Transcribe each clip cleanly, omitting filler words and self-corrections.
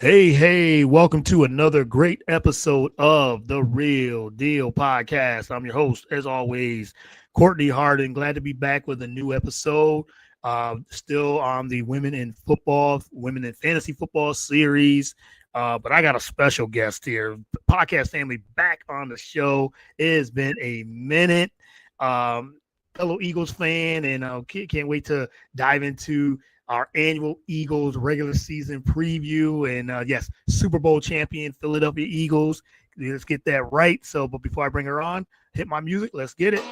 Hey, welcome to another great episode of the Real Deal Podcast. I'm your host, as always, Courtney Harden. Glad to be back with a new episode. Still on the Women in Fantasy Football series. But I got a special guest here. Podcast family back on the show. It has been a minute. Fellow Eagles fan, and can't wait to dive into our annual Eagles regular season preview. And yes, Super Bowl champion Philadelphia Eagles. Let's get that right. But before I bring her on, hit my music. Let's get it.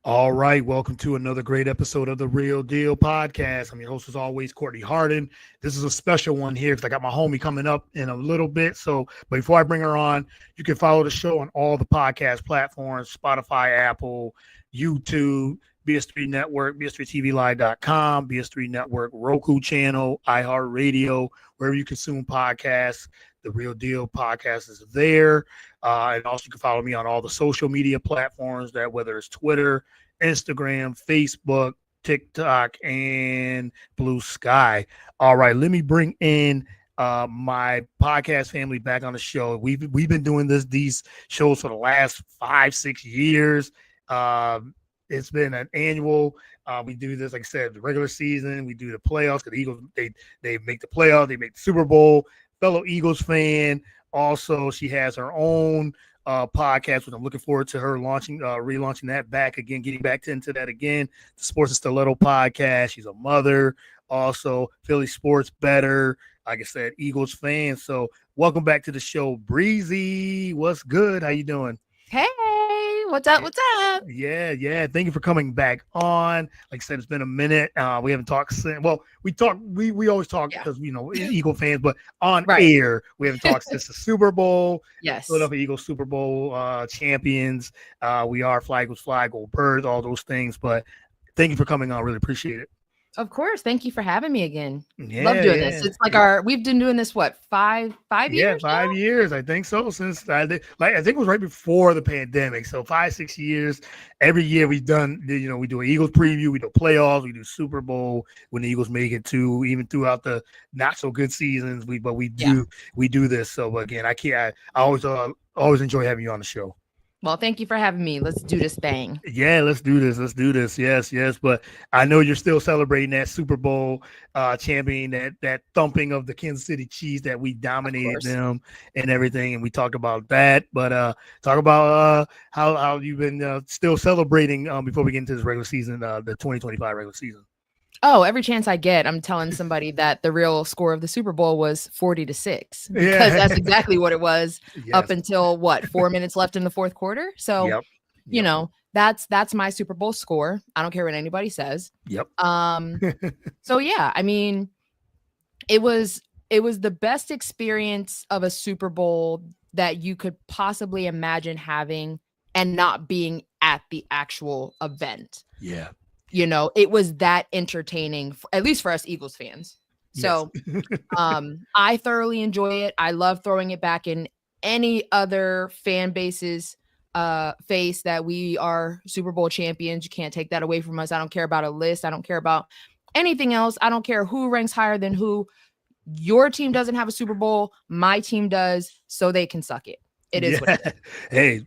All right, welcome to another great episode of the Real Deal Podcast. I'm your host, as always, Courtney Harden. This is a special one here because I got my homie coming up in a little bit. But before I bring her on, you can follow the show on all the podcast platforms: Spotify, Apple, YouTube, BS3 Network, BS3TVLive.com, BS3 Network, Roku channel, iHeartRadio, wherever you consume podcasts. The Real Deal Podcast is there. And also you can follow me on all the social media platforms, that whether it's Twitter, Instagram, Facebook, TikTok, and Blue Sky. All right, let me bring in my podcast family back on the show. We've been doing these shows for the last 5-6 years. It's been an annual. We do this, like I said, the regular season. We do the playoffs because the Eagles they make the playoffs. They make the Super Bowl. Fellow Eagles fan. Also, she has her own podcast, which I'm looking forward to her relaunching that back again, getting back into that again. The Sports and Stiletto podcast. She's a mother, also Philly Sports Better. Like I said, Eagles fan. So welcome back to the show, Breezy. What's good? How you doing? Hey, what's up? What's up? Yeah. Thank you for coming back on. Like I said, it's been a minute. We haven't talked since. Well, we talk. We always talk because Eagle fans, but on air we haven't talked since the Super Bowl. Yes, Philadelphia Eagles Super Bowl champions. We are flag was flag, gold birds, all those things. But thank you for coming on. Really appreciate it. of course. Thank you for having me again. Love doing this. It's like we've been doing this five years? Yeah, 5 years. I think so. Since I think it was right before the pandemic. So 5-6 years. Every year we've done. We do an Eagles preview. We do playoffs. We do Super Bowl when the Eagles make it to, even throughout the not so good seasons. We do this. So again, I always enjoy having you on the show. Well, thank you for having me. Let's do this thing. Yeah, let's do this. Yes. But I know you're still celebrating that Super Bowl champion, that thumping of the Kansas City Chiefs, that we dominated them and everything. And we talked about that. But talk about how you've been still celebrating before we get into this regular season, the 2025 regular season. Oh, every chance I get, I'm telling somebody that the real score of the Super Bowl was 40-6 because that's exactly what it was up until 4 minutes left in the fourth quarter. So, that's my Super Bowl score. I don't care what anybody says. Yep. So yeah, I mean, it was the best experience of a Super Bowl that you could possibly imagine having and not being at the actual event. Yeah. It was that entertaining, at least for us Eagles fans. So I thoroughly enjoy it. I love throwing it back in any other fan base's face that we are Super Bowl champions. You can't take that away from us. I don't care about a list. I don't care about anything else. I don't care who ranks higher than who. Your team doesn't have a Super Bowl. My team does, so they can suck it. It is what it is. Hey,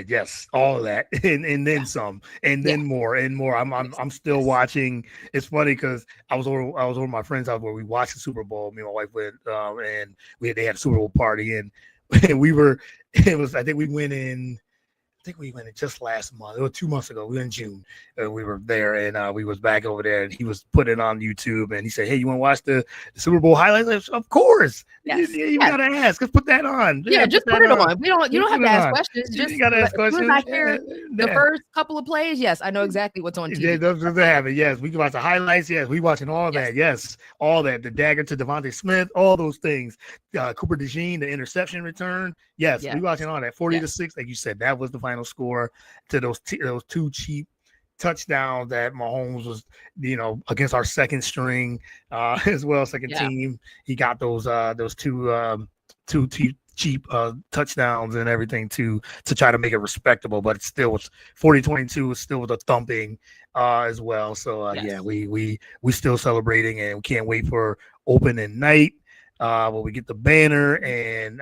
yes, all of that, and then some, and then more and more. I'm still watching. It's funny because I was over my friend's house where we watched the Super Bowl. Me and my wife went, and they had a Super Bowl party, and we were. It was, I think we went in. I think we went in just last month. It was 2 months ago. We were in June. We were there, and we was back over there, and he was putting it on YouTube, and he said, "Hey, you want to watch the Super Bowl highlights?" I said, of course. Yes. You Yes. gotta ask. Let's put that on. Yeah, Yeah, just put put that it on. on. You don't have Put to it ask on. questions. You Just gotta ask as soon as I questions. hear the Yeah. first couple of plays, yes, I know exactly what's on Yeah, TV. those have it. Yes, we can watch the highlights. Yes, we watching all Yes. that. Yes, all that. The dagger to Devontae Smith, all those things. Cooper DeJean, the interception return. Yes, we Yes. watching all that. 40-6, like you said, that was the final score to those two cheap touchdowns that Mahomes was, against our second string, as well, second Yeah. team. He got those two cheap touchdowns and everything to try to make it respectable, but it still was 40-22. Still was a thumping as well. So yeah, Yes. we still celebrating, and we can't wait for opening night. When we get the banner and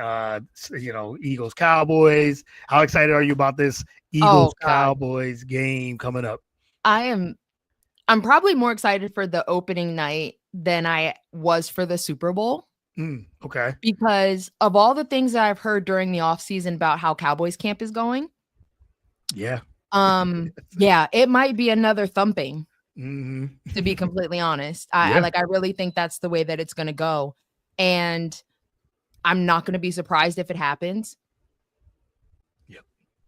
Eagles Cowboys. How excited are you about this Oh Eagles God. Cowboys game coming up? I'm probably more excited for the opening night than I was for the Super Bowl. Okay. Because of all the things that I've heard during the offseason about how Cowboys camp is going. Yeah. Yeah, it might be another thumping, to be Mm-hmm. completely honest. Yeah. I really think that's the way that it's going to go. And I'm not going to be surprised if it happens. Yep.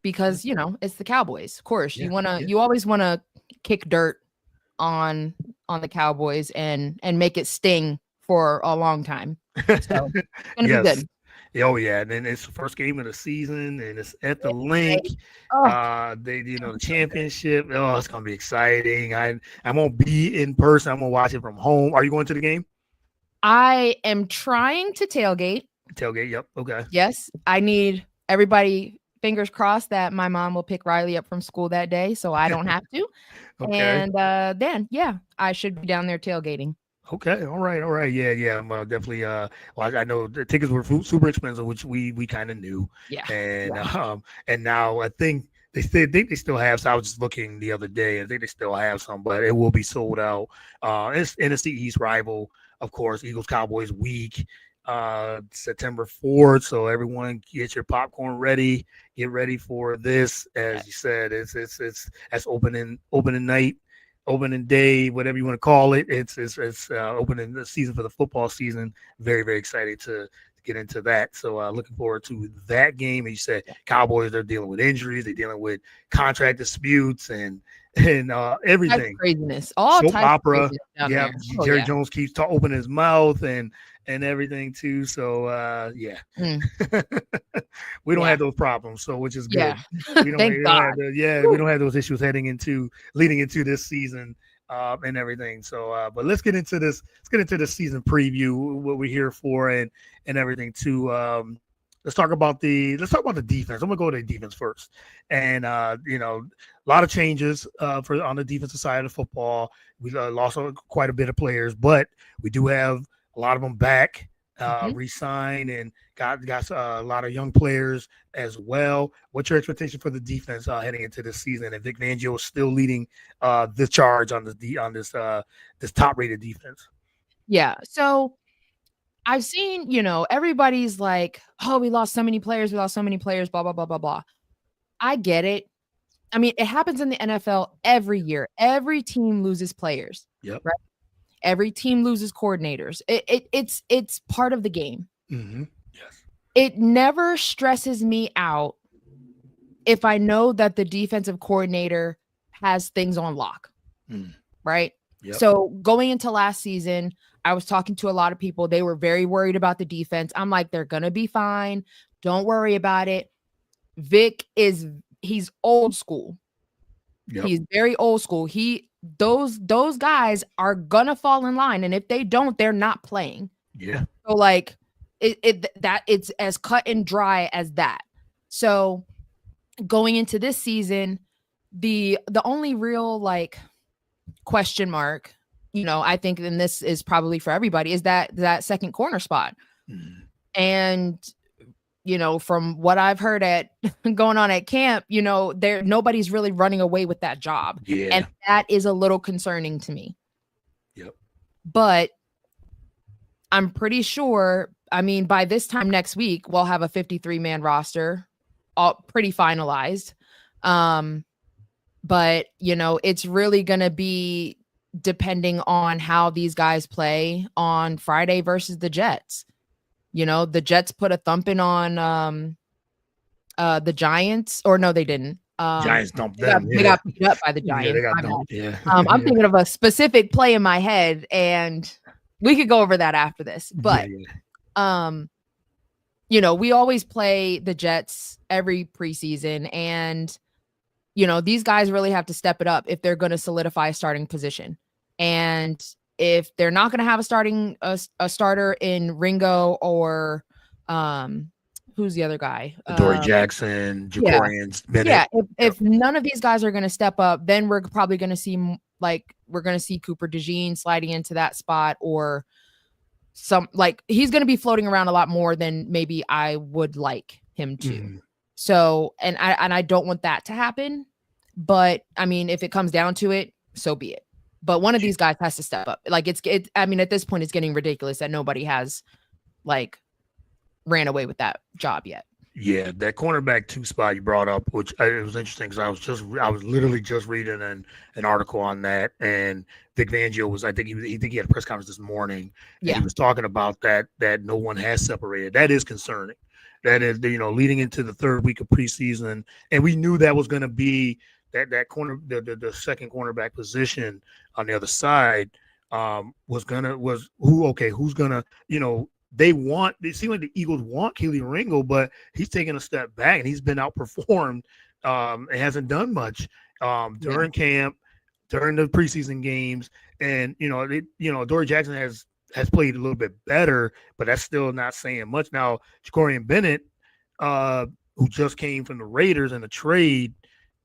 Because, it's the Cowboys. Of course, Yeah. you always want to kick dirt on the Cowboys and make it sting for a long time. So it's going to be good. Oh yeah, and then it's the first game of the season, and it's at the link. Oh, The championship. Oh, it's gonna be exciting. I won't be in person. I'm gonna watch it from home. Are you going to the game? I am trying to tailgate. Tailgate. Yep. Okay. Yes, I need everybody. Fingers crossed that my mom will pick Riley up from school that day, so I don't have to. Okay. And then, yeah, I should be down there tailgating. Okay. All right. All right. Yeah. Yeah. I'm definitely. Well, I know the tickets were super expensive, which we kind of knew. Yeah. And now I think they still have. So I was just looking the other day. I think they still have some, but it will be sold out. It's NFC East rival, of course. Eagles Cowboys week, September 4th. So everyone get your popcorn ready. Get ready for this. As you said, it's that's opening night. Opening day, whatever you want to call it, it's opening the season for the football season. Very, very excited to get into that. So looking forward to that game. And you said Cowboys, they're dealing with injuries, they're dealing with contract disputes and everything. Craziness, all soap types opera. of down Yeah, there. Oh, Jerry yeah. Jones keeps opening his mouth and everything too. So yeah. We don't have those problems, so which is good. Yeah. Thank God. We don't have those issues leading into this season and everything. So but let's get into this. Let's get into the season preview, what we're here for and everything too. Let's talk about the defense. I'm gonna go to the defense first. And a lot of changes for on the defensive side of football. We lost quite a bit of players, but we do have a lot of them back. Re-signed and got a lot of young players as well. What's your expectation for the defense heading into this season? And Vic Fangio is still leading the charge on this top-rated defense. Yeah. So I've seen, everybody's like, oh, we lost so many players, blah, blah, blah, blah, blah. I get it. I mean, it happens in the NFL every year. Every team loses players. Yep. Right? Every team loses coordinators. It's part of the game. Mm-hmm. Yes. It never stresses me out if I know that the defensive coordinator has things on lock. Right? Yep. So going into last season, I was talking to a lot of people. They were very worried about the defense. I'm like, they're going to be fine. Don't worry about it. Vic he's old school. Yep. He's very old school. Those guys are gonna fall in line, and if they don't, they're not playing. Yeah. So like it's as cut and dry as that. So going into this season, the only real question mark, I think, and this is probably for everybody, is that second corner spot. And from what I've heard going on at camp, nobody's really running away with that job. Yeah. And that is a little concerning to me. Yep. But I'm pretty sure, by this time next week, we'll have a 53-man roster, all pretty finalized. Um, but it's really going to be depending on how these guys play on Friday versus the Jets. The Jets put a thumping on the Giants, or no, they didn't. Giants dumped They got them. they Yeah. got beat up by the Yeah, they Giants. got My bad. dumped. Yeah. I'm Yeah. thinking of a specific play in my head, and we could go over that after this. Yeah. But Yeah. we always play the Jets every preseason, and these guys really have to step it up if they're going to solidify a starting position. And if they're not going to have a starter in Ringo or who's the other guy? Dory Jackson, Yeah. Jacorian Bennett. Yeah, if none of these guys are going to step up, then we're probably going to see we're going to see Cooper DeJean sliding into that spot, or he's going to be floating around a lot more than maybe I would like him to. Mm. So, and I don't want that to happen, but I mean, if it comes down to it, so be it. But one of these guys has to step up. I mean, at this point, it's getting ridiculous that nobody has ran away with that job yet. Yeah, that cornerback 2 spot you brought up, which it was interesting because I was literally just reading an article on that, and Vic Fangio was, I think he had a press conference this morning, and he was talking about that no one has separated. That is concerning. That is, leading into the third week of preseason, and we knew that was going to be that corner, the second cornerback position on the other side who's gonna they seem like the Eagles want Kelee Ringo, but he's taking a step back and he's been outperformed and hasn't done much during camp, during the preseason games. And Dory Jackson has played a little bit better, but that's still not saying much. Now, Jacorian Bennett, who just came from the Raiders in a trade,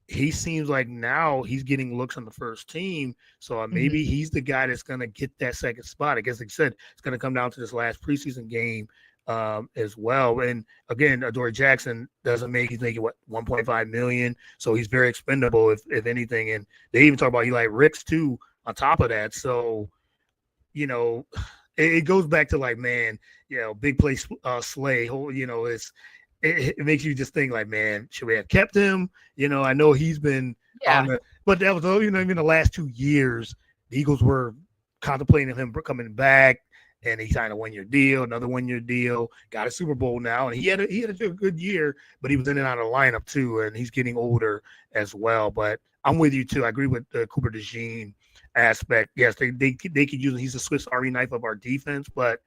he seems like now he's getting looks on the first team. So maybe he's the guy that's going to get that second spot. I guess like I said, it's going to come down to this last preseason game as well. And again, Dory Jackson he's making what, 1.5 million. So he's very expendable if anything. And they even talk about Eli Ricks too on top of that. So, it goes back to big play Slay, it makes you just think like, man, should we have kept him? I know he's been but that was, even the last 2 years, the Eagles were contemplating him coming back, and he signed a 1-year deal, another 1-year deal, got a Super Bowl now, and he had a good year, but he was in and out of the lineup too, and he's getting older as well. But I'm with you too. I agree with the Cooper DeJean aspect. Yes, they could use him. He's a Swiss Army knife of our defense, but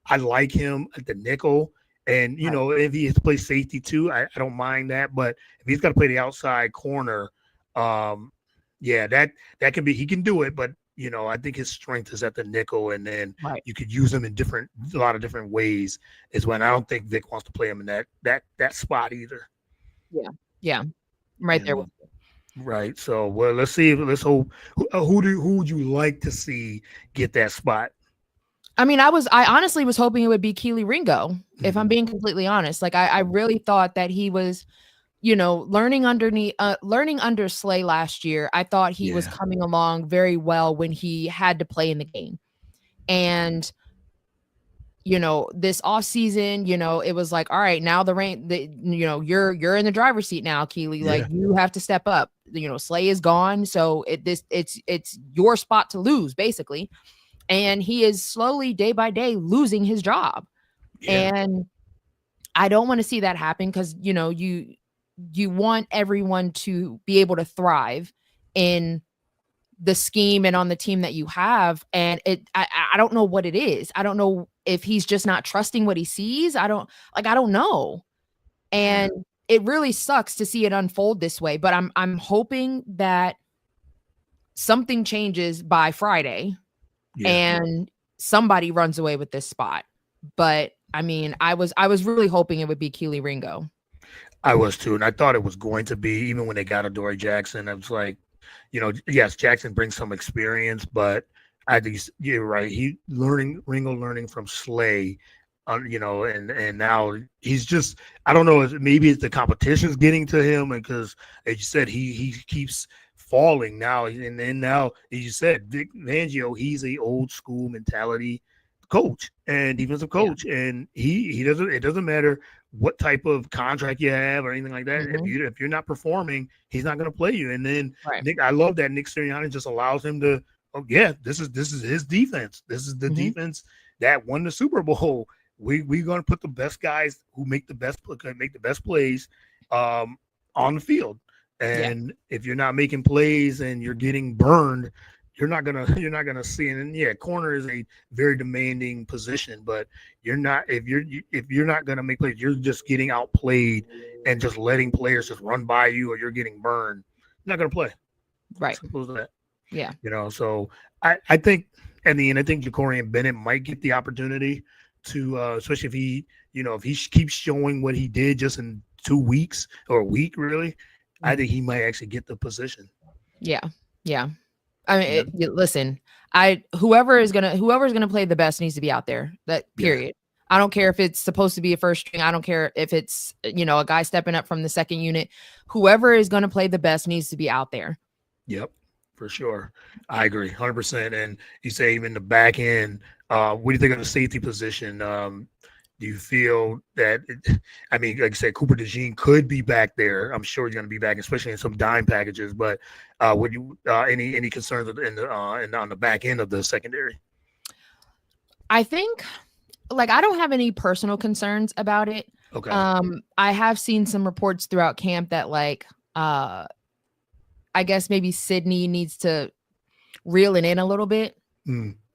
I like him at the nickel. And, if he has to play safety too, I don't mind that. But if he's got to play the outside corner, that can be, he can do it. But, I think his strength is at the nickel. And then you could use him in a lot of different ways is when I don't think Vic wants to play him in that spot either. Yeah. Yeah. Right there. Right. So, well, let's hope. Who would you like to see get that spot? I mean, I honestly was hoping it would be Kelee Ringo, if I'm being completely honest. I really thought that he was, learning under Slay last year. I thought he was coming along very well when he had to play in the game. And, this off season, it was like, all right, now you're in the driver's seat now, Kelee. Like, you have to step up. Slay is gone. So it's your spot to lose, basically. And he is slowly, day by day, losing his job. Yeah. And I don't want to see that happen because, you want everyone to be able to thrive in the scheme and on the team that you have. And I don't know what it is. I don't know if he's just not trusting what he sees. I don't know. And it really sucks to see it unfold this way. But I'm hoping that something changes by Friday. And somebody runs away with this spot. But I mean, I was really hoping it would be Kelee Ringo. I was too, and I thought it was going to be, even when they got Dory Jackson. I was like, yes, Jackson brings some experience, but I think you're right. Ringo learning from Slay, and now he's just, I don't know, maybe it's the competition's getting to him, because as you said, he keeps falling now, and then now, as you said, Vic Fangio, he's a old school mentality coach and defensive Yeah. coach, and he doesn't. It doesn't matter what type of contract you have or anything like that. Mhm. If you're not performing, he's not going to play you. And then Right. Nick, I love that Nick Sirianni just allows him to. Oh yeah, this is his defense. This is the Mhm. defense that won the Super Bowl. We're going to put the best guys who make the best plays on the field. Yeah. And if you're not making plays and you're getting burned, you're not gonna see it. And yeah, corner is a very demanding position, but you're not if you're not gonna make plays, you're just getting outplayed and just letting players just run by you, or you're getting burned. You're not gonna play. Right. Simple as that. Yeah. So I think at the end, I think Jacorian Bennett might get the opportunity to, especially if if he keeps showing what he did just in 2 weeks or a week, really. I think he might actually get the position. Yeah. Yeah. I mean, Yeah, listen, whoever's gonna play the best needs to be out there. That yeah, period. I don't care if it's supposed to be a first string. I don't care if it's a guy stepping up from the second unit. Whoever is gonna play the best needs to be out there. yep, for sure. I agree, 100%. And you say even the back end. What do you think of the safety position? Do you feel that? I mean, like I said, Cooper DeJean could be back there. I'm sure he's going to be back, especially in some dime packages. But would you any concerns on the back end of the secondary? I think, like, I don't have any personal concerns about it. Okay. I have seen some reports throughout camp that, like, I guess maybe Sydney needs to reel it in a little bit.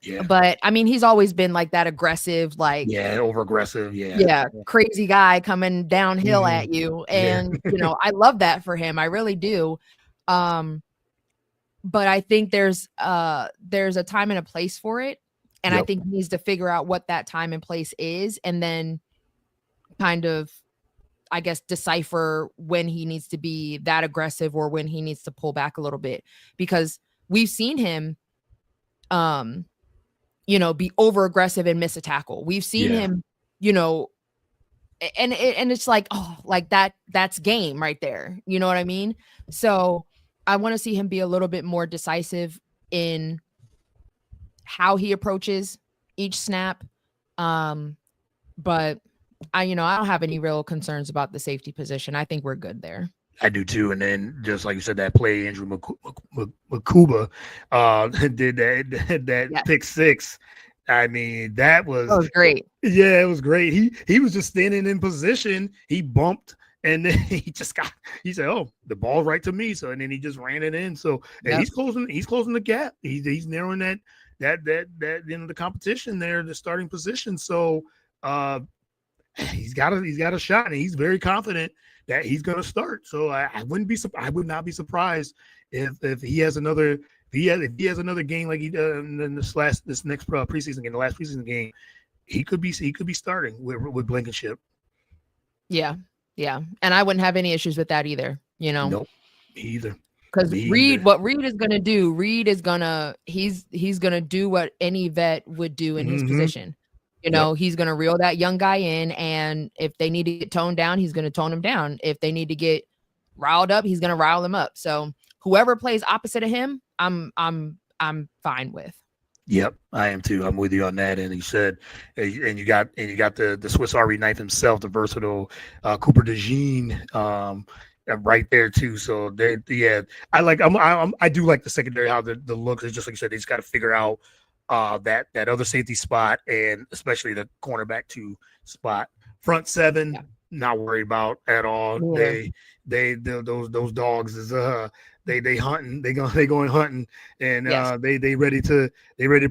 Yeah. But I mean, he's always been like that aggressive, like, Yeah. Over aggressive. Yeah. crazy guy coming downhill Mhm. at you. Yeah. And, I love that for him. I really do. But I think there's a time and a place for it. And I Yep. think he needs to figure out what that time and place is, and then kind of, I guess, decipher when he needs to be that aggressive or when he needs to pull back a little bit, because we've seen him be over aggressive and miss a tackle. We've seen Yeah. him, and it's like, oh, like that's game right there. You know what I mean? So I want to see him be a little bit more decisive in how he approaches each snap. But I don't have any real concerns about the safety position. I think we're good there. I do too. And then just like you said, that play Andrew Makuba did that Yeah, pick six. I mean, that that was was great. yeah, it was great. He was just standing in position. He bumped and then he said, "Oh, the ball's right to me." So and then he just ran it in. So and Yep. he's closing the gap. He's narrowing that the competition there, the starting position. So he's got a shot, and he's very confident that he's going to start. So I would not be surprised if he has another game like he did in this next preseason game, the last preseason game. He could be starting with Blankenship. Yeah. Yeah. And I wouldn't have any issues with that either, Nope, me either. because Me either. What Reed is going to do, he's going to do what any vet would do in his Mm-hmm. position. Yep. He's going to reel that young guy in, and if they need to get toned down, he's going to tone him down. If they need to get riled up, he's going to rile them up. So whoever plays opposite of him, I'm fine with. Yep, I am too. I'm with you on that. And he said, and you got the Swiss Army knife himself, the versatile Cooper DeJean, right there too. So I do like the secondary, how the looks is just like you said. They just got to figure out that other safety spot, and especially the cornerback two spot. Front seven, Yeah. not worried about at all. Yeah. Those dogs is they hunting, they going hunting, and Yes. they ready to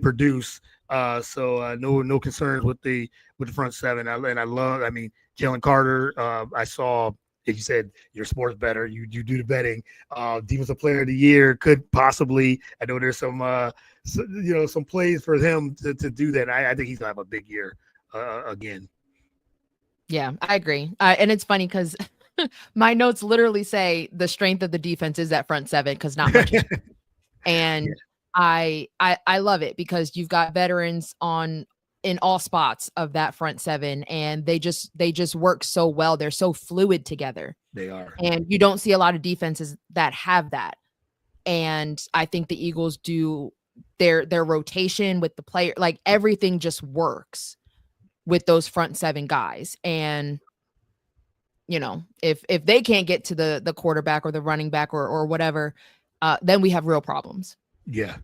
produce. So no concerns with the front seven. I mean, Jalen Carter. I saw. If you said your sports better, you do the betting. Defensive Player of the Year could possibly. I know there's some some plays for him to do that. I think he's gonna have a big year again. Yeah, I agree. And it's funny because my notes literally say the strength of the defense is that front seven, because not much. And I love it because you've got veterans in all spots of that front seven, and they just work so well. They're so fluid together. They are. And you don't see a lot of defenses that have that. And I think the Eagles do their rotation with the player, like everything just works with those front seven guys. And if they can't get to the quarterback or the running back or whatever, then we have real problems. Yeah,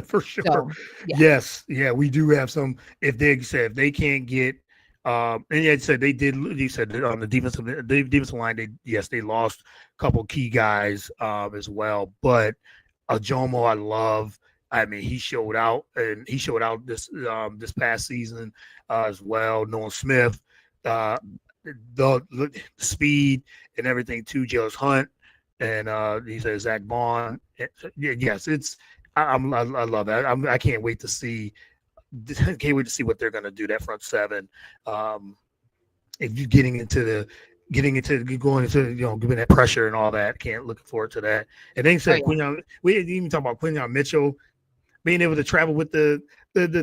for sure. So yeah. Yes, yeah, we do have some. If they can't get, and yeah, said they did. You said that on the defensive line, they lost a couple key guys as well. But Ajomo, I love. I mean, he showed out, and he showed out this past season as well. Nolan Smith, uh, the speed and everything too. Jairus Hunt, and he said Zach Bond. Yes, I love that. I can't wait to see. Can't wait to see what they're going to do. That front seven. If you going into giving that pressure and all that, can't looking forward to that. And then said Quinyon, we didn't even talk about Quinyon Mitchell being able to travel with the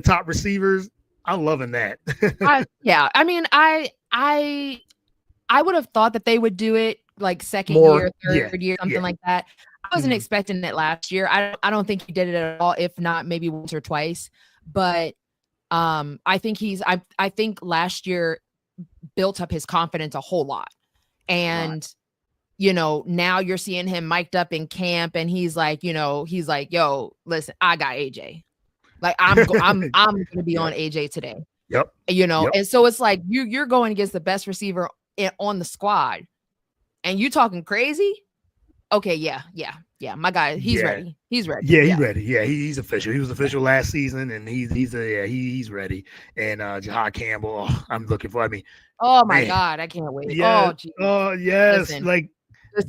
top receivers. I'm loving that. I mean, I would have thought that they would do it like second year, third year, something like that. I wasn't expecting it last year. I don't think he did it at all, if not maybe once or twice. But I think I think last year built up his confidence a whole lot. And now you're seeing him mic'd up in camp, and he's like, yo, listen, I got AJ. Like I'm gonna be on AJ today. Yep. And so it's like you're going against the best receiver on the squad, and you talking crazy. Okay, yeah. My guy, he's ready. He's ready. Yeah, he's ready. Yeah, he's official. He was official last season, and he's ready. And Jahad Campbell, I'm looking for. I mean, oh my God, I can't wait. Yeah. Oh yes, listen, like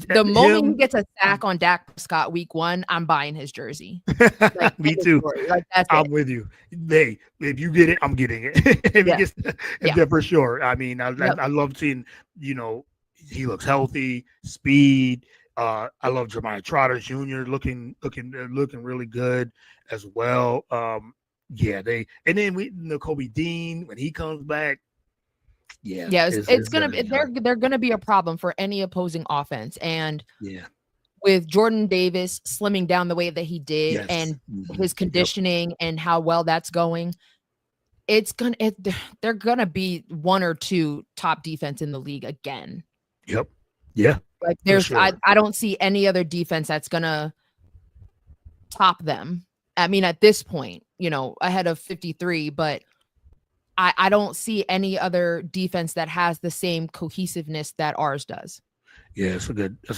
the moment he gets a sack on Dak Prescott week 1, I'm buying his jersey. Like, me too. Like, I'm with you. Hey, if you get it, I'm getting it. Yeah, for sure. I mean, I love seeing. He looks healthy, speed. I love Jeremiah Trotter Jr. looking really good as well. And then Kobe Dean when he comes back. It's gonna be they're gonna be a problem for any opposing offense. And with Jordan Davis slimming down the way that he did, and his conditioning and how well that's going, they're gonna be one or two top defense in the league again. Yep. Yeah. Like I don't see any other defense that's gonna top them. I mean, at this point, ahead of 53, but I don't see any other defense that has the same cohesiveness that ours does. Yeah, that's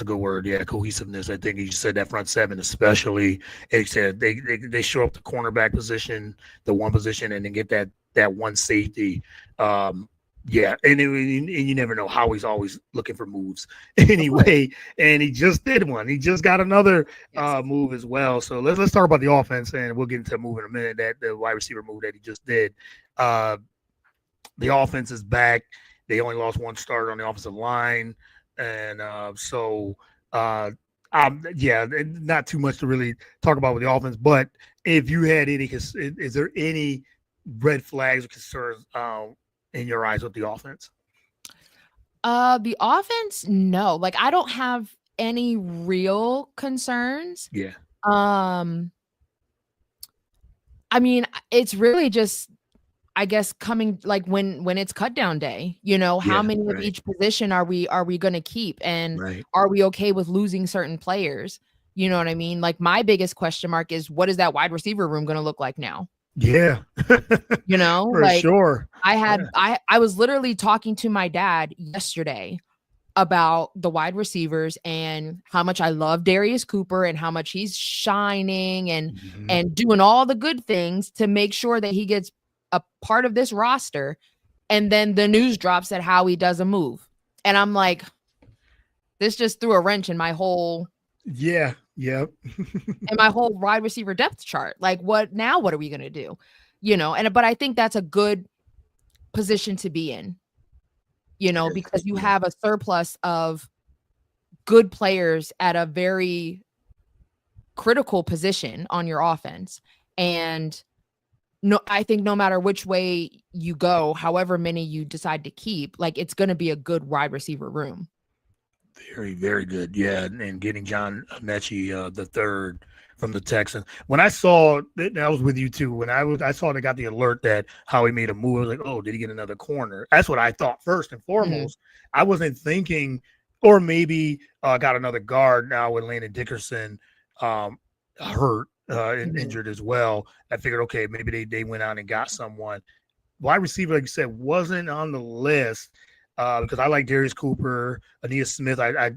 a good word. Yeah, cohesiveness. I think you said that front seven, especially. It said they show up the cornerback position, the one position, and then get that one safety. Yeah, and you never know how he's always looking for moves anyway. And he just did one. He just got another move as well. So let's talk about the offense, and we'll get into the move in a minute. That the wide receiver move that he just did. The offense is back. They only lost one starter on the offensive line, and not too much to really talk about with the offense. But if you had any, is there any red flags or concerns in your eyes with the offense? The offense, no. Like I don't have any real concerns. Yeah. I mean, it's really just, I guess, coming like when it's cut down day, how many of each position are we going to keep, and are we okay with losing certain players? You know what I mean? Like my biggest question mark is, what is that wide receiver room going to look like now? Yeah. For like sure. I was literally talking to my dad yesterday about the wide receivers and how much I love Darius Cooper and how much he's shining and doing all the good things to make sure that he gets a part of this roster. And then the news drops that Howie does a move. And I'm like, this just threw a wrench in my whole and my whole wide receiver depth chart. Like what are we going to do? But I think that's a good position to be in, because you have a surplus of good players at a very critical position on your offense. And I think no matter which way you go, however many you decide to keep, like it's going to be a good wide receiver room. Very, very good. Yeah. And getting John Mechie the third from the Texans. When I saw that, I was with you too. When I saw they got the alert that Howie made a move, I was like, oh, did he get another corner? That's what I thought first and Mhm. foremost. I wasn't thinking, or maybe got another guard now with Landon Dickerson hurt and Mhm. injured as well. I figured, okay, maybe they went out and got someone. Wide receiver, like you said, wasn't on the list because I like Darius Cooper, Ania Smith. I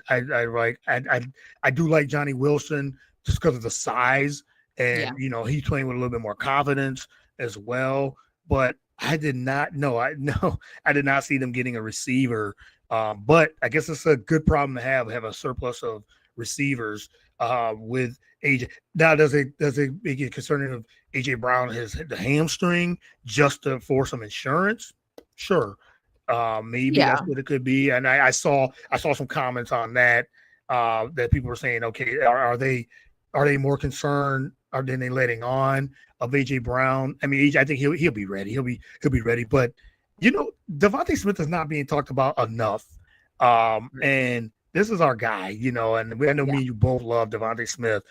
do like Johnny Wilson just because of the size, Yeah. and he's playing with a little bit more confidence as well. But I did not know. I no, I did not see them getting a receiver. But I guess it's a good problem to have a surplus of receivers with AJ. Now, does it make you concerning of AJ Brown has the hamstring for some insurance? Sure. Maybe that's Yeah. what it could be. And I saw some comments on that that people were saying, okay, are they more concerned or than they letting on of AJ Brown? I mean, AJ, I think he'll be ready. He'll be ready. But Devontae Smith is not being talked about enough. And this is our guy, and I know Yeah. me and you both love Devontae Smith.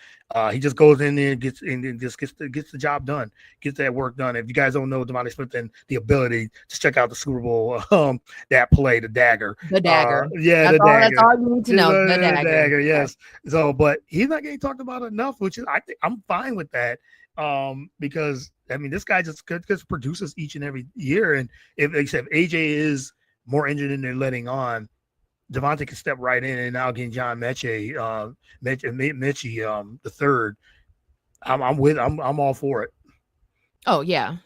He just goes in there and gets the job done, gets that work done. If you guys don't know Devontae Smith and the ability, just check out the Super Bowl that play, the dagger. The dagger. Yeah, That's the all. That's dagger. all you need to know. The The dagger. dagger, Yeah. yes. So, but he's not getting talked about enough, which is I think I'm fine with that. Because I mean, this guy just produces each and every year, and if AJ is more injured than they're letting on, Devontae can step right in, and now getting John Mechie, the third. I'm all for it. Oh yeah.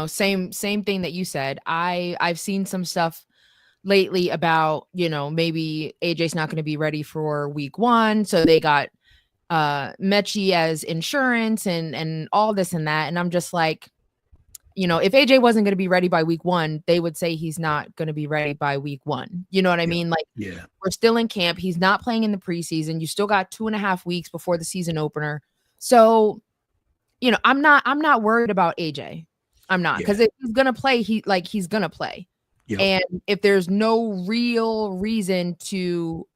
Same thing that you said. I've seen some stuff lately about, maybe AJ's not going to be ready for week 1, so they got Mechie as insurance and all this and that, and I'm just like, if AJ wasn't going to be ready by week 1, they would say he's not going to be ready by week 1. You know what I Yeah, mean? Like, yeah, we're still in camp. He's not playing in the preseason. You still got 2.5 weeks before the season opener. So, I'm not worried about AJ. I'm not, yeah, because if he's gonna play, he's gonna play. yep, And if there's no real reason to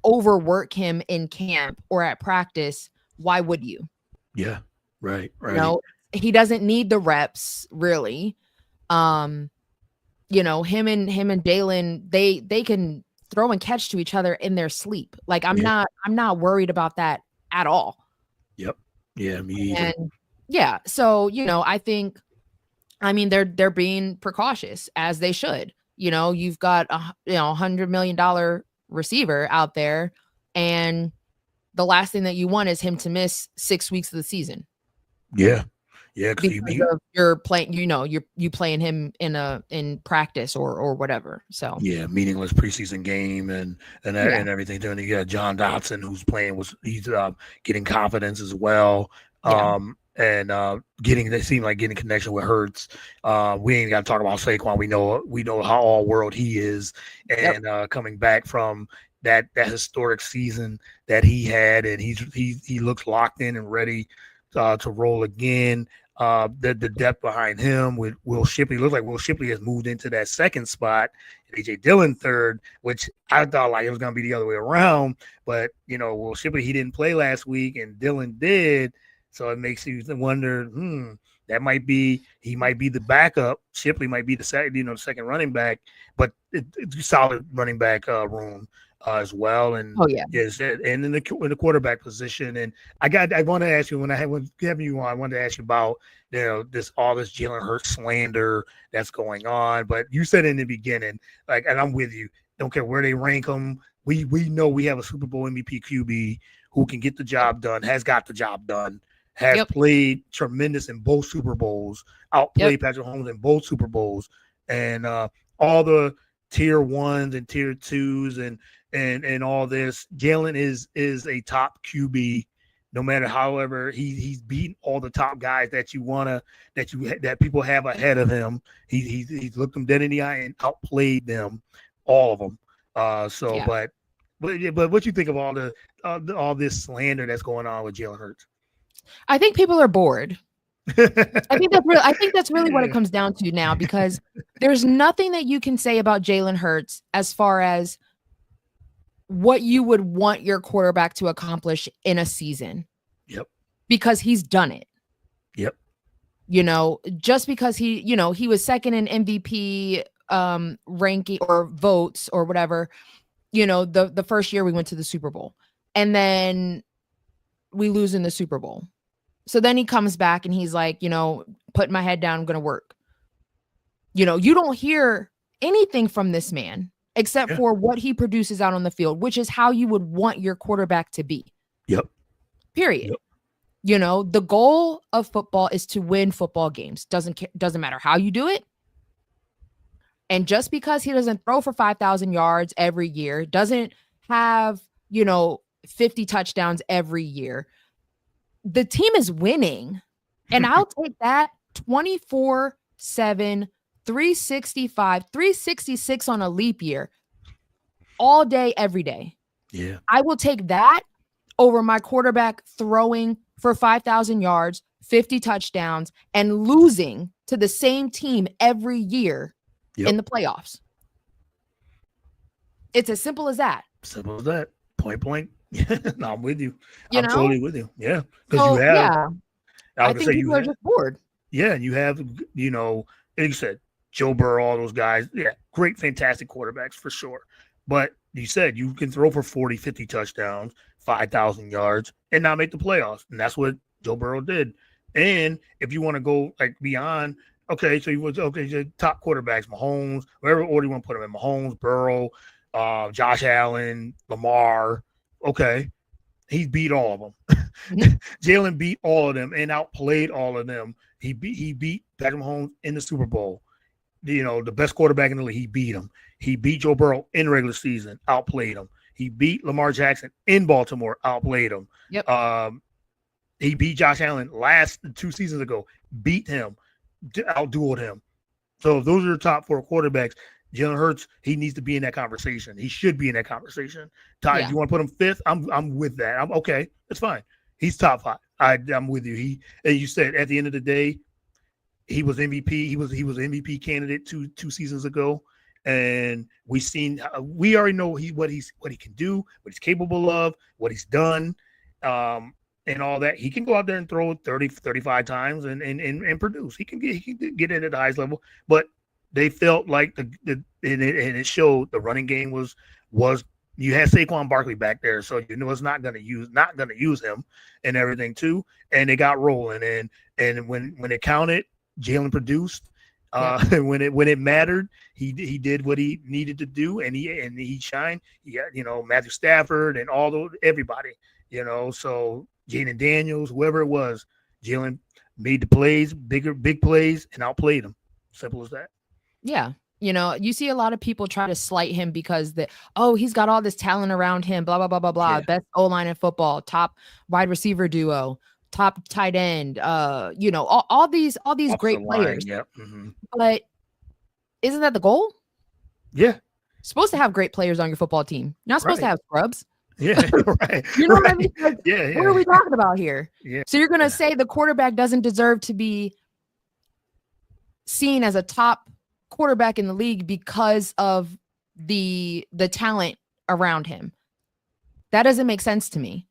overwork him in camp or at practice, why would you? yeah, right, You right, know, he doesn't need the reps really. Um, him and Dalen, they can throw and catch to each other in their sleep. Like I'm yeah, not worried about that at all. yep, yeah, me either. And yeah, so I mean they're being precautious as they should. You've got $100 million receiver out there, and the last thing that you want is him to miss 6 weeks of the season Yeah, yeah, because because of you're playing, you playing him in practice or whatever. So yeah, meaningless preseason game yeah, and everything. Then you got John Dotson who's playing he's getting confidence as well. yeah, And they seem like getting connection with Hurts. We ain't got to talk about Saquon. We know how all world he is, yep, and coming back from that historic season that he had, and he looks locked in and ready to roll again. The depth behind him with Will Shipley looks like Will Shipley has moved into that second spot, and AJ Dillon third, which I thought like it was going to be the other way around. But Will Shipley, he didn't play last week, and Dillon did, so it makes you wonder. That he might be the backup. Shipley might be the second running back, but it's solid running back room as well, and oh yeah, is and in the quarterback position. And I want to ask you when having you on, I wanted to ask you about this Jalen Hurts slander that's going on. But you said in the beginning, like, and I'm with you. Don't care where they rank them. We know we have a Super Bowl MVP QB who can get the job done, has got the job done, has yep, played tremendous in both Super Bowls, yep, outplayed Patrick Mahomes in both Super Bowls, and all the tier 1s and tier 2s and all this. Jalen is a top QB. No matter, however, he's beaten all the top guys that people have ahead of him. He's looked them dead in the eye and outplayed them, all of them. So, yeah. but what you think of all this slander that's going on with Jalen Hurts? I think people are bored. I think that's really what it Yeah, comes down to now, because there's nothing that you can say about Jalen Hurts as far as what you would want your quarterback to accomplish in a season. Yep. Because he's done it. Yep. Just because he was second in MVP ranking or votes or whatever, the first year we went to the Super Bowl and then we lose in the Super Bowl. So then he comes back and he's like, putting my head down, I'm going to work. You don't hear anything from this man except for what he produces out on the field, which is how you would want your quarterback to be. Yep. Period. Yep. The goal of football is to win football games. Doesn't matter how you do it. And just because he doesn't throw for 5,000 yards every year, doesn't have, 50 touchdowns every year, the team is winning. And I'll take that 24/7, 365, 366 on a leap year all day, every day. Yeah. I will take that over my quarterback throwing for 5,000 yards, 50 touchdowns, and losing to the same team every year in the playoffs. It's as simple as that. Simple as that. Point blank. No, I'm with you. I'm totally with you. Yeah. Because you have. I think people are just bored. Yeah. And you have, like you said, Joe Burrow, all those guys. Yeah. Great, fantastic quarterbacks for sure. But you said you can throw for 40, 50 touchdowns, 5,000 yards, and not make the playoffs. And that's what Joe Burrow did. And if you want to go like beyond, okay, so your top quarterbacks, Mahomes, whatever order you want to put them in, Mahomes, Burrow, Josh Allen, Lamar. Okay, he beat all of them. Jalen beat all of them and outplayed all of them. He beat Patrick Mahomes in the Super Bowl. The best quarterback in the league. He beat him. He beat Joe Burrow in regular season, outplayed him. He beat Lamar Jackson in Baltimore, outplayed him. Yep. He beat Josh Allen 2 seasons ago, beat him, outdueled him. So if those are the top 4 quarterbacks, Jalen Hurts, he needs to be in that conversation. He should be in that conversation. Ty, you want to put him 5th? I'm with that. I'm okay. That's fine. He's top 5. I'm with you. And you said at the end of the day, he was MVP. He was MVP candidate two seasons ago, and we already know what he can do, what he's capable of, what he's done, and all that. He can go out there and throw 30, 35 times and produce. He can get in at the highest level, but they felt like it showed the running game was you had Saquon Barkley back there, so it's not gonna use him and everything too. And they got rolling, and when it counted, Jalen produced. When it mattered, he did what he needed to do, and he shined. He got Matthew Stafford and everybody. So Jaden Daniels, whoever it was, Jalen made the plays, big plays, and outplayed them. Simple as that. Yeah. You see a lot of people try to slight him because he's got all this talent around him, blah, blah, blah, blah, blah. Yeah. Best O-line in football, top wide receiver duo, top tight end, all these great players. Yeah. Mm-hmm. But isn't that the goal? Yeah. You're supposed to have great players on your football team. You're not supposed to have scrubs. Yeah, right. You know what I mean? Like, yeah. What are we talking about here? Yeah. So you're going to say the quarterback doesn't deserve to be seen as a top quarterback in the league because of the talent around him. That doesn't make sense to me,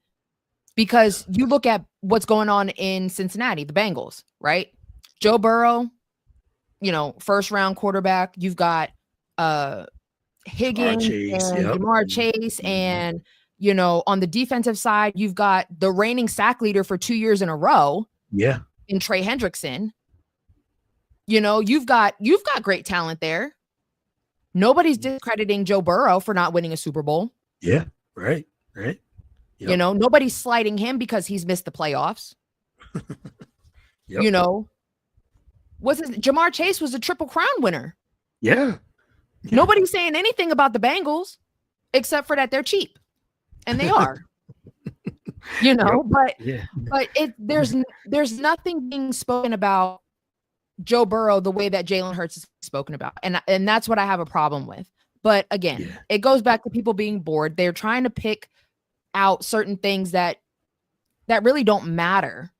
because you look at what's going on in Cincinnati, the Bengals, right? Joe Burrow, first round quarterback. You've got Higgins and Jamar Chase, and on the defensive side, you've got the reigning sack leader for 2 years in a row. Yeah. In Trey Hendrickson. You've got great talent there. Nobody's discrediting Joe Burrow for not winning a Super Bowl. Yeah, right. Yep. Nobody's slighting him because he's missed the playoffs. Yep. Jamar Chase was a Triple Crown winner. Yeah. Nobody's saying anything about the Bengals except for that they're cheap, and they are. But there's nothing being spoken about Joe Burrow the way that Jalen Hurts is spoken about. And that's what I have a problem with. But again, it goes back to people being bored. They're trying to pick out certain things that really don't matter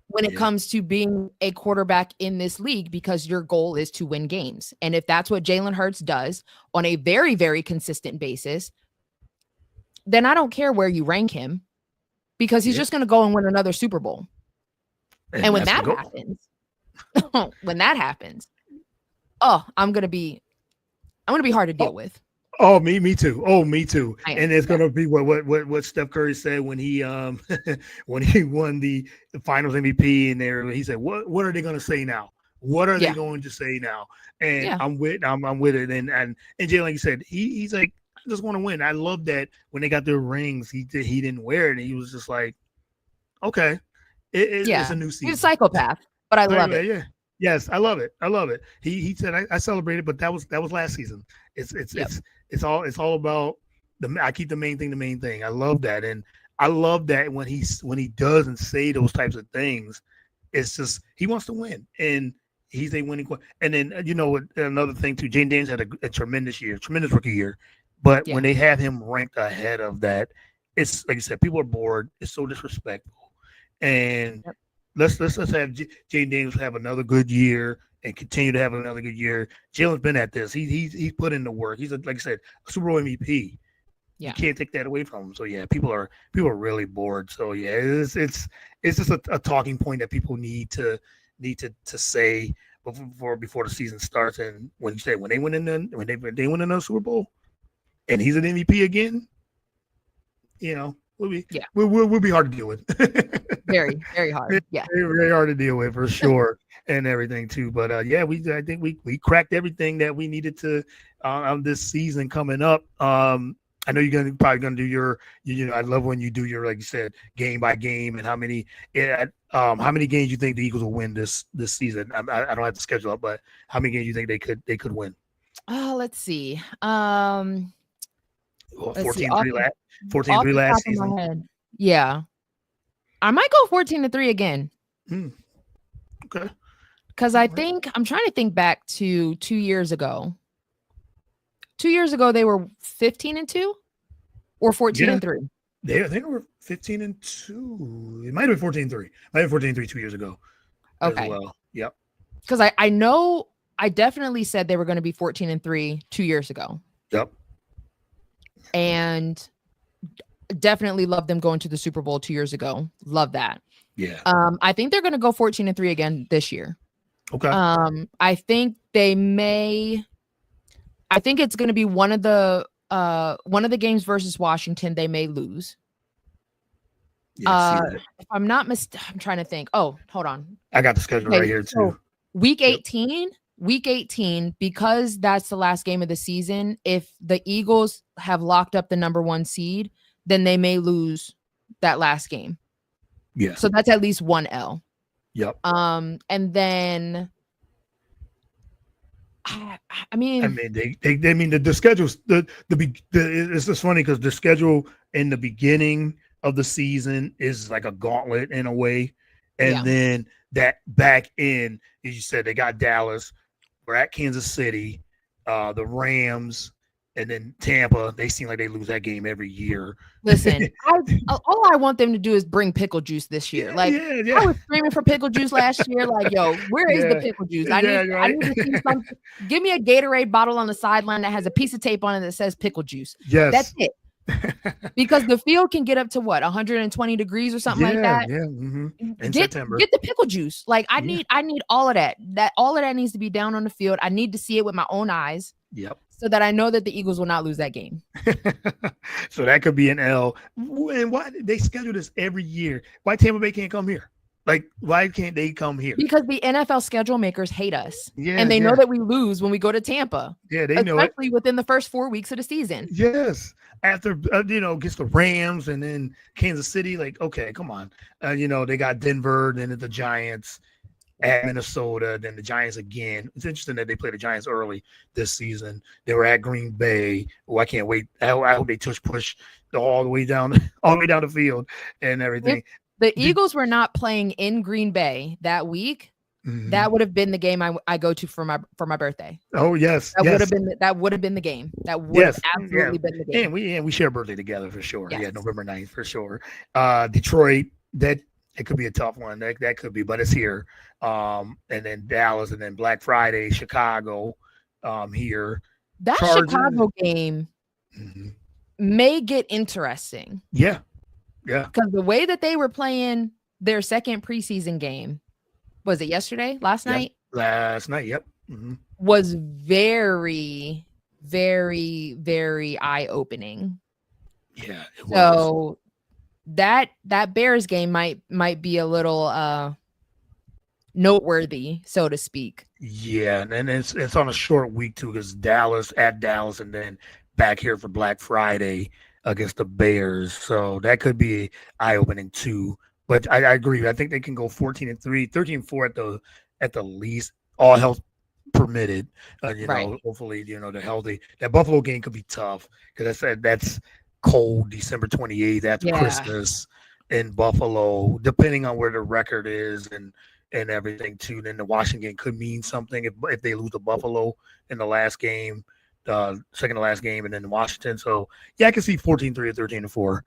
when it comes to being a quarterback in this league, because your goal is to win games. And if that's what Jalen Hurts does on a very, very consistent basis, then I don't care where you rank him because he's just going to go and win another Super Bowl. And when that happens, I'm going to be hard to deal with. Oh, me too. Oh, me too. And it's gonna be what Steph Curry said when he when he won the Finals MVP, and he said, "What are they gonna say now? What are they going to say now?" And I'm with it. And Jay, like you said, he's like, I just want to win. I love that when they got their rings, he didn't wear it, and he was just like, okay, it's a new season. He's a psychopath, but I love it. Yeah. Yes, I love it. I love it. He said I celebrated, but that was last season. It's all about I keep the main thing. I love that, and I love that when he doesn't say those types of things, it's just he wants to win, and he's a winning. And then another thing too, Jane Daniels had a tremendous rookie year, but when they have him ranked ahead of that, it's like you said, people are bored. It's so disrespectful, and let's have Jane Daniels have another good year and continue to have another good year. Jalen's been at this. He's put in the work. He's like I said, a Super Bowl MVP. Yeah. You can't take that away from him. So yeah, people are really bored. So yeah, it's just a talking point that people need to say before the season starts. And when they win another Super Bowl, and he's an MVP again, we'll be hard to deal with. Very, very hard. Yeah, very, very hard to deal with for sure, and everything too. But I think we cracked everything that we needed to on this season coming up. I know you're probably gonna do your. I love when you do your, like you said, game by game, and how many games you think the Eagles will win this season. I don't have the schedule up, but how many games you think they could win? Let's see. 14-3 last season. Yeah, I might go 14-3 again. Okay. Because I'm trying to think back to 2 years ago. 2 years ago, they were 15-2 or 14-3. They were 15-2. It might have been 14-3. Might have been 14-3 2 years ago. Okay. As well. Yep. Because I know I definitely said they were going to be 14-3 2 years ago. Yep. And definitely love them going to the Super Bowl 2 years ago. Love that. Yeah. I think they're going to go 14-3 again this year. Okay. I think they may. I think it's going to be one of the games versus Washington they may lose. If I'm not mistaken, I'm trying to think. Oh, hold on. I got the schedule right here too. So week 18, because that's the last game of the season. If the Eagles have locked up the number 1 seed, then they may lose that last game. Yeah. So that's at least 1 L. Yep. And then. I mean, the schedules. It's just funny because the schedule in the beginning of the season is like a gauntlet in a way, and then that back end, as you said, they got Dallas, we're at Kansas City, the Rams, and then Tampa. They seem like they lose that game every year. Listen, all I want them to do is bring pickle juice this year. I was screaming for pickle juice last year. Like, yo, where is the pickle juice? I need to see something. Give me a Gatorade bottle on the sideline that has a piece of tape on it that says pickle juice. Yes, that's it. Because the field can get up to 120 degrees or something like that. Yeah. Mm-hmm. In September. Get the pickle juice. Like I need all of that. All of that needs to be down on the field. I need to see it with my own eyes. Yep. So that I know that the Eagles will not lose that game. So that could be an L. And why they schedule this every year? Why Tampa Bay can't come here? Like, why can't they come here? Because the NFL schedule makers hate us. Yeah, and they know that we lose when we go to Tampa. Yeah, they know it. Especially within the first 4 weeks of the season. Yes. After, gets the Rams and then Kansas City. Like, okay, come on. They got Denver, then the Giants. At Minnesota, then the Giants again. It's interesting that they played the Giants early this season. They were at Green Bay. Oh, I can't wait. I hope they push all the way down the field and everything. If the Eagles were not playing in Green Bay that week, that would have been the game I go to for my birthday. Oh yes, that would have been the game. That would have absolutely been the game. And we share a birthday together for sure. Yes. Yeah, November 9th for sure. Detroit, that. It could be a tough one. That could be, but it's here. And then Dallas, and then Black Friday, Chicago, here. That Chargers. Chicago game. may get interesting. Yeah. Yeah. Because the way that they were playing their second preseason game, was it yesterday, last Yep. night? Last night. Yep. Was very, very, very eye-opening. Yeah, it was. So that Bears game might be a little noteworthy, so to speak. Yeah, and it's on a short week too, because Dallas at Dallas, and then back here for Black Friday against the Bears. So that could be eye opening too. But I agree. I think they can go 14-3, 13-4 at the least. All health permitted. Right. Hopefully, they're healthy. That Buffalo game could be tough because that's cold, December 28th after Yeah. Christmas in Buffalo, depending on where the record is and everything too. Then the Washington game could mean something if they lose to Buffalo in the last game, second to last game, and then Washington. So yeah, I can see 14-3 or 13-4.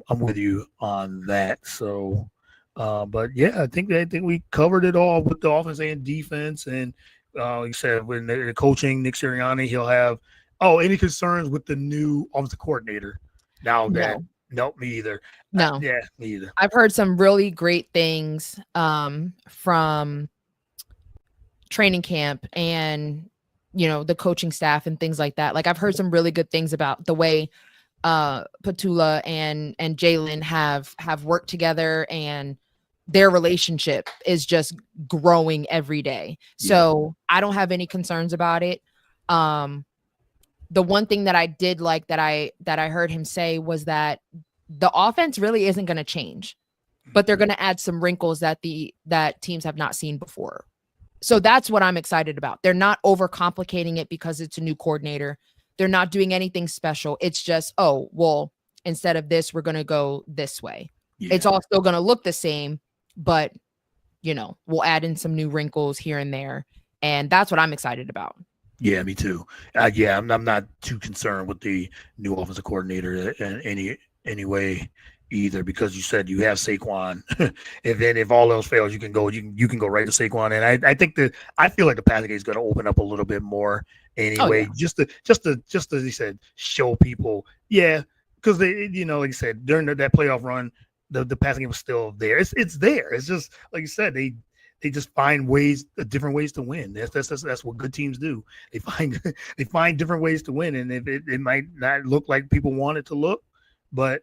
I'm with you on that. So, but yeah, I think we covered it all with the offense and defense, and like you said, when the coaching, Nick Sirianni, he'll have. Oh, any concerns with the new offensive coordinator? Now that No. nope, me either. No. Yeah, me either. I've heard some really great things from training camp and the coaching staff and things like that. Like I've heard some really good things about the way Petula and Jalen have worked together, and their relationship is just growing every day. So I don't have any concerns about it. The one thing that I did like that I heard him say was that the offense really isn't going to change, but they're going to add some wrinkles that teams have not seen before. So that's what I'm excited about. They're not overcomplicating it because it's a new coordinator. They're not doing anything special. It's just, oh, well, instead of this, we're going to go this way. Yeah. It's all still going to look the same, but we'll add in some new wrinkles here and there. And that's what I'm excited about. Yeah, me too. I'm not too concerned with the new offensive coordinator in any way either, because you said you have Saquon, and then if all else fails, you can go right to Saquon. And I think I feel like the passing game is going to open up a little bit more anyway, just to as you said, show people, because they like you said during that playoff run, the passing game was still there. It's there. It's just like you said, they just find different ways to win. That's what good teams do. They find different ways to win, and if it might not look like people want it to look, but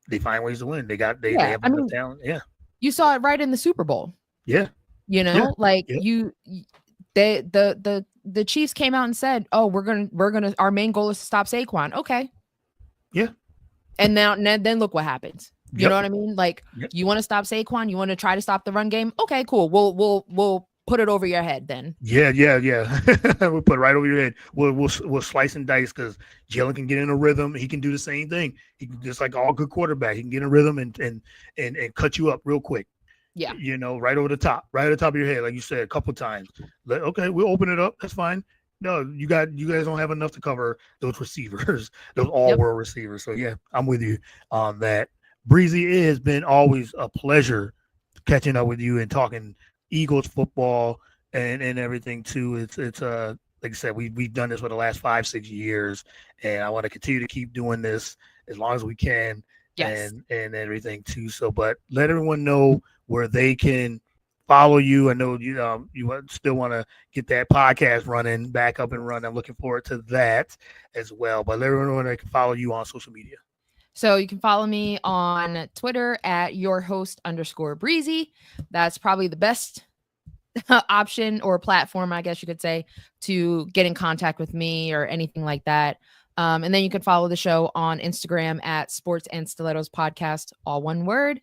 they find ways to win. They have enough talent. Yeah, you saw it right in the Super Bowl. Yeah, the Chiefs came out and said, "Oh, we're gonna our main goal is to stop Saquon." Okay. Yeah. And then look what happens. You know what I mean? Like, you want to stop Saquon? You want to try to stop the run game? Okay, cool. We'll put it over your head then. Yeah. We'll put it right over your head. We'll slice and dice, because Jalen can get in a rhythm. He can do the same thing. He can, just like all good quarterback, he can get in a rhythm and cut you up real quick. Yeah. Right over the top, right at the top of your head, like you said a couple times. Okay, we'll open it up. That's fine. No, you guys don't have enough to cover those receivers, those all-world receivers. So yeah, I'm with you on that. Breezy, it has been always a pleasure catching up with you and talking Eagles football and everything too. It's like I said, we've done this for the last 5-6 years, and I want to continue to keep doing this as long as we can. Yes. And everything too. So, but let everyone know where they can follow you. I know you still want to get that podcast running, back up and running. I'm looking forward to that as well. But let everyone know where they can follow you on social media. So you can follow me on Twitter at yourhost_Breezy. That's probably the best option or platform, I guess you could say, to get in contact with me or anything like that. And then you can follow the show on Instagram at Sports and Stilettos Podcast, all one word.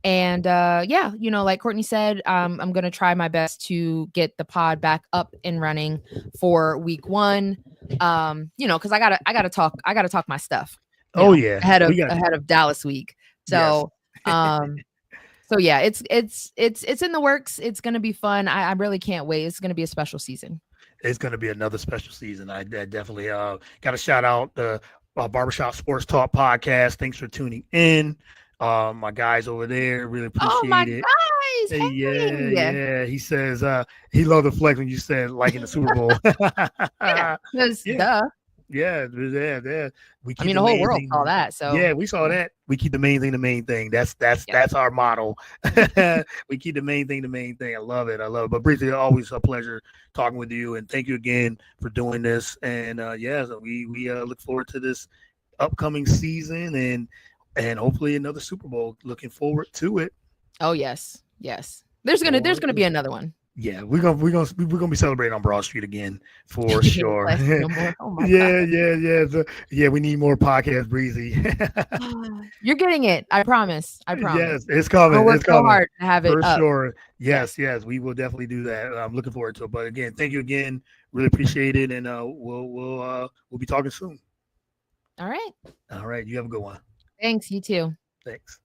And like Courtney said, I'm going to try my best to get the pod back up and running for week 1. Because I gotta talk my stuff. Ahead of Dallas week. So, so yeah, it's in the works. It's going to be fun. I really can't wait. It's going to be a special season. It's going to be another special season. I definitely got to shout out the Barbershop Sports Talk podcast. Thanks for tuning in. My guys over there really appreciate it. Guys. Hey. Yeah. He says he loved the flex when you said like in the Super Bowl. Duh. Yeah. We I keep mean, the the whole main world saw thing. that. So, Yeah, we saw yeah. that. We keep the main thing the main thing. Yep. That's our motto. We keep the main thing the main thing. I love it. I love it. But Breezy, always a pleasure talking with you, and thank you again for doing this. And yeah, so we look forward to this upcoming season and hopefully another Super Bowl. Looking forward to it. Oh yes, yes. For There's gonna be another one. yeah, we're gonna be celebrating on Broad Street again for sure. Classic no more. Oh my god. Yeah. Yeah, we need more podcast, Breezy. You're getting it. I promise. I promise. Yes, it's I'm gonna coming. work It's so coming hard to have it for up. sure. Yes. Yes, we will definitely do that. I'm looking forward to it. But again, thank you again. Really appreciate it, and we'll be talking soon. All right. All right, you have a good one. Thanks. You too. Thanks.